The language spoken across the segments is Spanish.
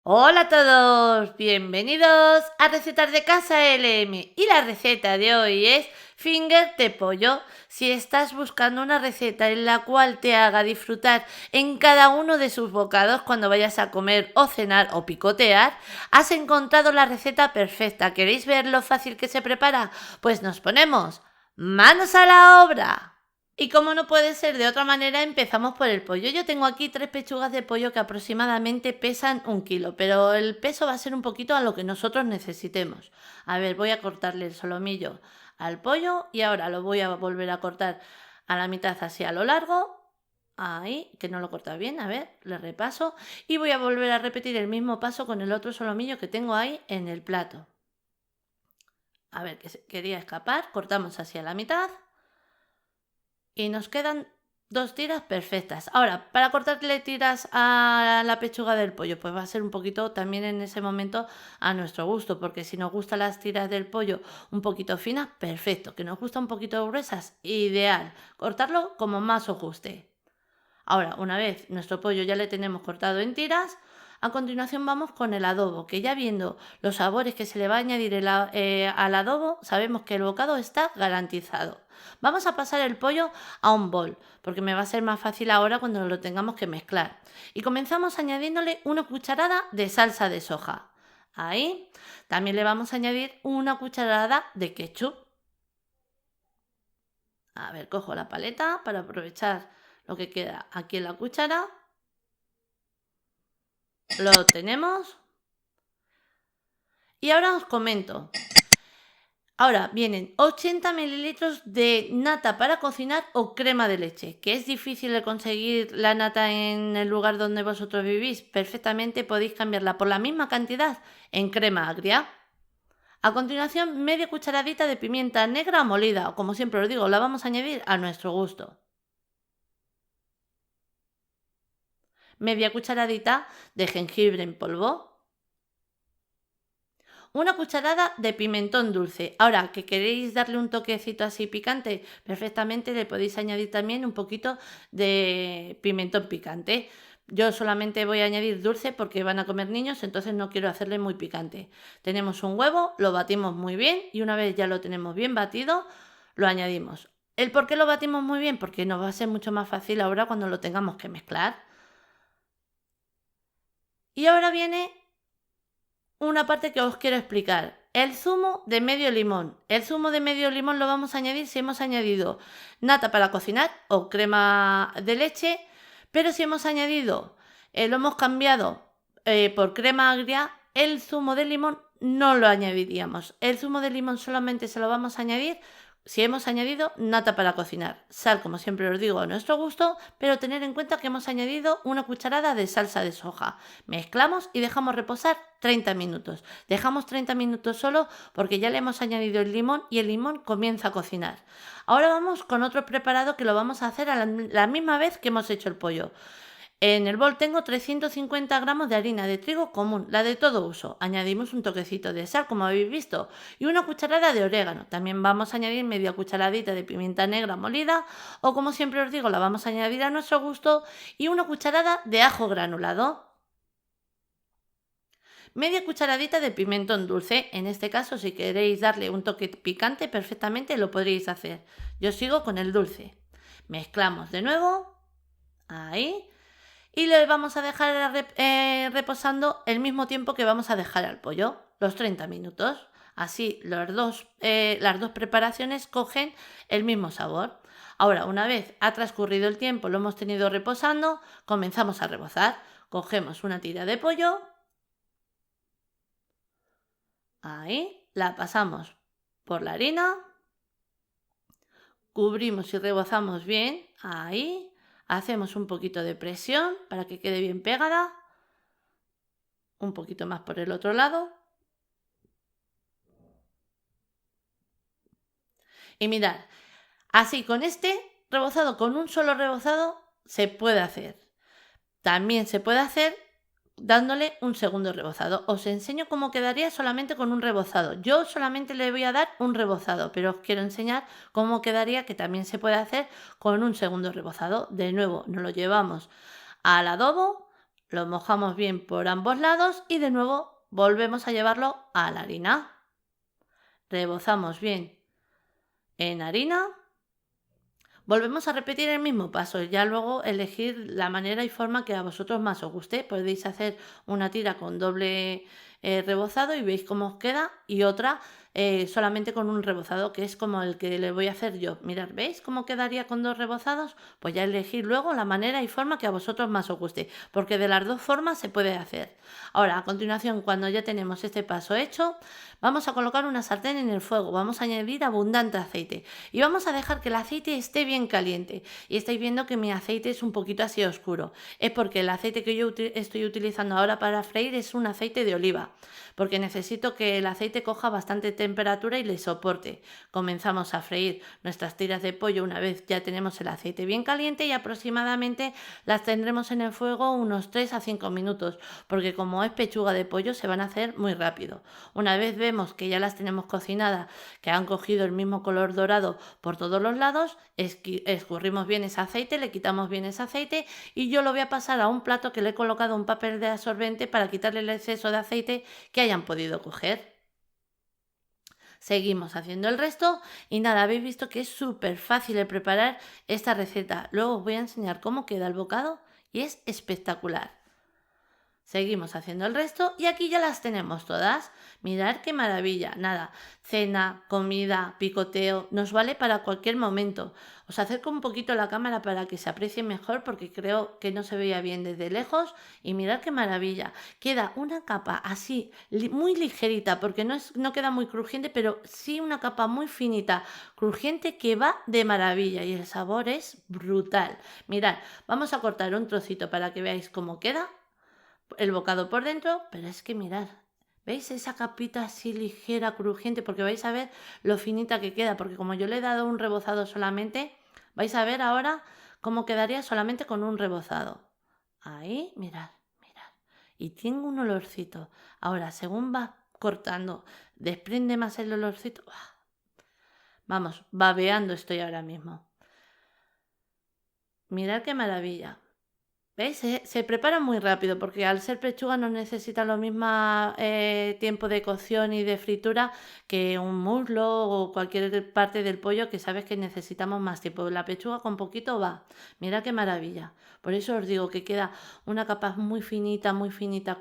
Hola a todos, bienvenidos a Recetas de Casa LM y la receta de hoy es finger de pollo. Si estás buscando una receta en la cual te haga disfrutar en cada uno de sus bocados cuando vayas a comer o cenar o picotear, has encontrado la receta perfecta. ¿Queréis ver lo fácil que se prepara? Pues nos ponemos manos a la obra. Y como no puede ser de otra manera, empezamos por el pollo. Yo tengo aquí 3 pechugas de pollo que aproximadamente pesan 1 kilo, pero el peso va a ser un poquito a lo que nosotros necesitemos. A ver, voy a cortarle el solomillo al pollo y ahora lo voy a volver a cortar a la mitad así a lo largo. Ahí, que no lo corta bien, a ver, le repaso. Y voy a volver a repetir el mismo paso con el otro solomillo que tengo ahí en el plato. A ver, que quería escapar, cortamos así a la mitad. Y nos quedan 2 tiras perfectas. Ahora, para cortarle tiras a la pechuga del pollo, pues va a ser un poquito también en ese momento a nuestro gusto, porque si nos gustan las tiras del pollo un poquito finas, perfecto. Que nos gustan un poquito gruesas, ideal. Cortarlo como más os guste. Ahora, una vez nuestro pollo ya le tenemos cortado en tiras, a continuación vamos con el adobo, que ya viendo los sabores que se le va a añadir al adobo, sabemos que el bocado está garantizado. Vamos a pasar el pollo a un bol, porque me va a ser más fácil ahora cuando lo tengamos que mezclar. Y comenzamos añadiéndole una cucharada de salsa de soja. Ahí también le vamos a añadir una cucharada de ketchup. A ver, cojo la paleta para aprovechar lo que queda aquí en la cuchara. Lo tenemos. Y ahora os comento. Ahora vienen 80 mililitros de nata para cocinar o crema de leche, que es difícil de conseguir la nata en el lugar donde vosotros vivís. Perfectamente podéis cambiarla por la misma cantidad en crema agria. A continuación, media cucharadita de pimienta negra molida, o como siempre os digo, la vamos a añadir a nuestro gusto. Media cucharadita de jengibre en polvo. Una cucharada de pimentón dulce. Ahora, que queréis darle un toquecito así picante, perfectamente le podéis añadir también un poquito de pimentón picante. Yo solamente voy a añadir dulce porque van a comer niños, entonces no quiero hacerle muy picante. Tenemos un huevo, lo batimos muy bien y una vez ya lo tenemos bien batido, lo añadimos. ¿El por qué lo batimos muy bien? Porque nos va a ser mucho más fácil ahora cuando lo tengamos que mezclar. Y ahora viene una parte que os quiero explicar. El zumo de medio limón. El zumo de medio limón lo vamos a añadir si hemos añadido nata para cocinar o crema de leche, pero si hemos añadido, lo hemos cambiado por crema agria, el zumo de limón no lo añadiríamos. El zumo de limón solamente se lo vamos a añadir si hemos añadido nata para cocinar. Sal, como siempre os digo, a nuestro gusto, pero tener en cuenta que hemos añadido una cucharada de salsa de soja. Mezclamos y dejamos reposar 30 minutos. Dejamos 30 minutos solo porque ya le hemos añadido el limón y el limón comienza a cocinar. Ahora vamos con otro preparado que lo vamos a hacer a la misma vez que hemos hecho el pollo. En el bol tengo 350 gramos de harina de trigo común, la de todo uso. Añadimos un toquecito de sal, como habéis visto, y una cucharada de orégano. También vamos a añadir media cucharadita de pimienta negra molida, o como siempre os digo, la vamos a añadir a nuestro gusto, y una cucharada de ajo granulado. Media cucharadita de pimentón dulce. En este caso, si queréis darle un toque picante, perfectamente lo podréis hacer. Yo sigo con el dulce. Mezclamos de nuevo. Ahí. Y le vamos a dejar reposando el mismo tiempo que vamos a dejar al pollo, los 30 minutos. Así las dos preparaciones cogen el mismo sabor. Ahora, una vez ha transcurrido el tiempo, lo hemos tenido reposando, comenzamos a rebozar. Cogemos una tira de pollo, ahí, la pasamos por la harina, cubrimos y rebozamos bien, ahí. Hacemos un poquito de presión para que quede bien pegada. Un poquito más por el otro lado. Y mirad, así con este rebozado, con un solo rebozado, se puede hacer. También se puede hacer dándole un segundo rebozado. Os enseño cómo quedaría solamente con un rebozado. Yo solamente le voy a dar un rebozado, pero os quiero enseñar cómo quedaría, que también se puede hacer con un segundo rebozado. De nuevo, nos lo llevamos al adobo, lo mojamos bien por ambos lados y de nuevo volvemos a llevarlo a la harina. Rebozamos bien en harina. Volvemos a repetir el mismo paso, ya luego elegir la manera y forma que a vosotros más os guste. Podéis hacer una tira con doble rebozado y veis cómo os queda, y otra solamente con un rebozado, que es como el que le voy a hacer yo. Mirad, ¿veis cómo quedaría con dos rebozados? Pues ya elegir luego la manera y forma que a vosotros más os guste, porque de las dos formas se puede hacer. Ahora, a continuación, cuando ya tenemos este paso hecho, vamos a colocar una sartén en el fuego, vamos a añadir abundante aceite y vamos a dejar que el aceite esté bien caliente. Y estáis viendo que mi aceite es un poquito así oscuro. Es porque el aceite que yo estoy utilizando ahora para freír es un aceite de oliva, porque necesito que el aceite coja bastante temperatura y le soporte. Comenzamos a freír nuestras tiras de pollo una vez ya tenemos el aceite bien caliente, y aproximadamente las tendremos en el fuego unos 3 a 5 minutos, porque como es pechuga de pollo se van a hacer muy rápido. Una vez vemos que ya las tenemos cocinadas, que han cogido el mismo color dorado por todos los lados, escurrimos bien ese aceite, le quitamos bien ese aceite y yo lo voy a pasar a un plato que le he colocado un papel de absorbente para quitarle el exceso de aceite que hayan podido coger. Seguimos haciendo el resto y nada, habéis visto que es súper fácil de preparar esta receta. Luego os voy a enseñar cómo queda el bocado y es espectacular. Seguimos haciendo el resto y aquí ya las tenemos todas. Mirad qué maravilla. Nada, cena, comida, picoteo, nos vale para cualquier momento. Os acerco un poquito la cámara para que se aprecie mejor, porque creo que no se veía bien desde lejos. Y mirad qué maravilla. Queda una capa así muy ligerita, porque no queda muy crujiente, pero sí una capa muy finita, crujiente, que va de maravilla y el sabor es brutal. Mirad, vamos a cortar un trocito para que veáis cómo queda el bocado por dentro, pero es que mirad, ¿veis esa capita así ligera, crujiente? Porque vais a ver lo finita que queda, porque como yo le he dado un rebozado solamente, vais a ver ahora cómo quedaría solamente con un rebozado. Ahí, mirad, mirad. Y tiene un olorcito. Ahora, según va cortando, desprende más el olorcito. Vamos, babeando estoy ahora mismo. Mirad qué maravilla. ¿Veis? Se prepara muy rápido, porque al ser pechuga no necesita lo mismo tiempo de cocción y de fritura que un muslo o cualquier parte del pollo, que sabes que necesitamos más tiempo. La pechuga con poquito va. Mira qué maravilla. Por eso os digo que queda una capa muy finita,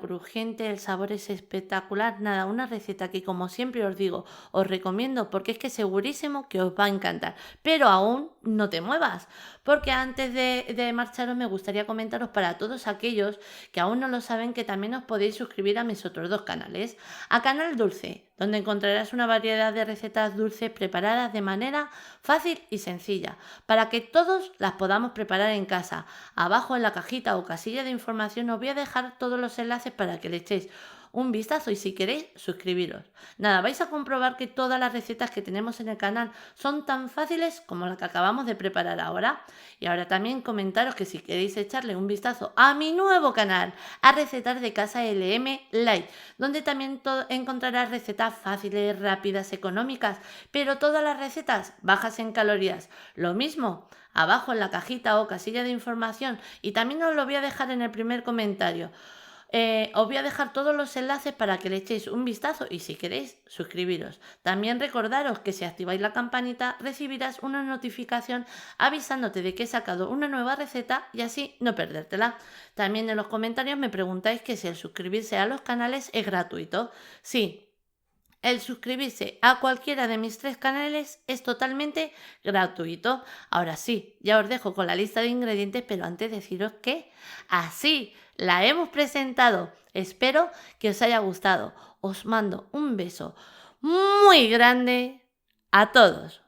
crujiente. El sabor es espectacular. Nada, una receta que, como siempre os digo, os recomiendo, porque es que segurísimo que os va a encantar. Pero aún no te muevas, porque antes de marcharos me gustaría comentaros, para todos aquellos que aún no lo saben, que también os podéis suscribir a mis otros dos canales. A Canal Dulce, donde encontrarás una variedad de recetas dulces preparadas de manera fácil y sencilla, para que todos las podamos preparar en casa. Abajo en la cajita o casilla de información os voy a dejar todos los enlaces para que le echéis un vistazo y, si queréis, suscribiros. Nada, vais a comprobar que todas las recetas que tenemos en el canal son tan fáciles como la que acabamos de preparar ahora. Y ahora también comentaros que si queréis echarle un vistazo a mi nuevo canal, a Recetas de Casa LM Light, donde también encontrarás recetas fáciles, rápidas, económicas, pero todas las recetas bajas en calorías. Lo mismo abajo en la cajita o casilla de información, y también os lo voy a dejar en el primer comentario. Os voy a dejar todos los enlaces para que le echéis un vistazo y, si queréis, suscribiros. También recordaros que si activáis la campanita recibirás una notificación avisándote de que he sacado una nueva receta y así no perdértela. También en los comentarios me preguntáis que si el suscribirse a los canales es gratuito. Sí. El suscribirse a cualquiera de mis 3 canales es totalmente gratuito. Ahora sí, ya os dejo con la lista de ingredientes, pero antes deciros que así la hemos presentado. Espero que os haya gustado. Os mando un beso muy grande a todos.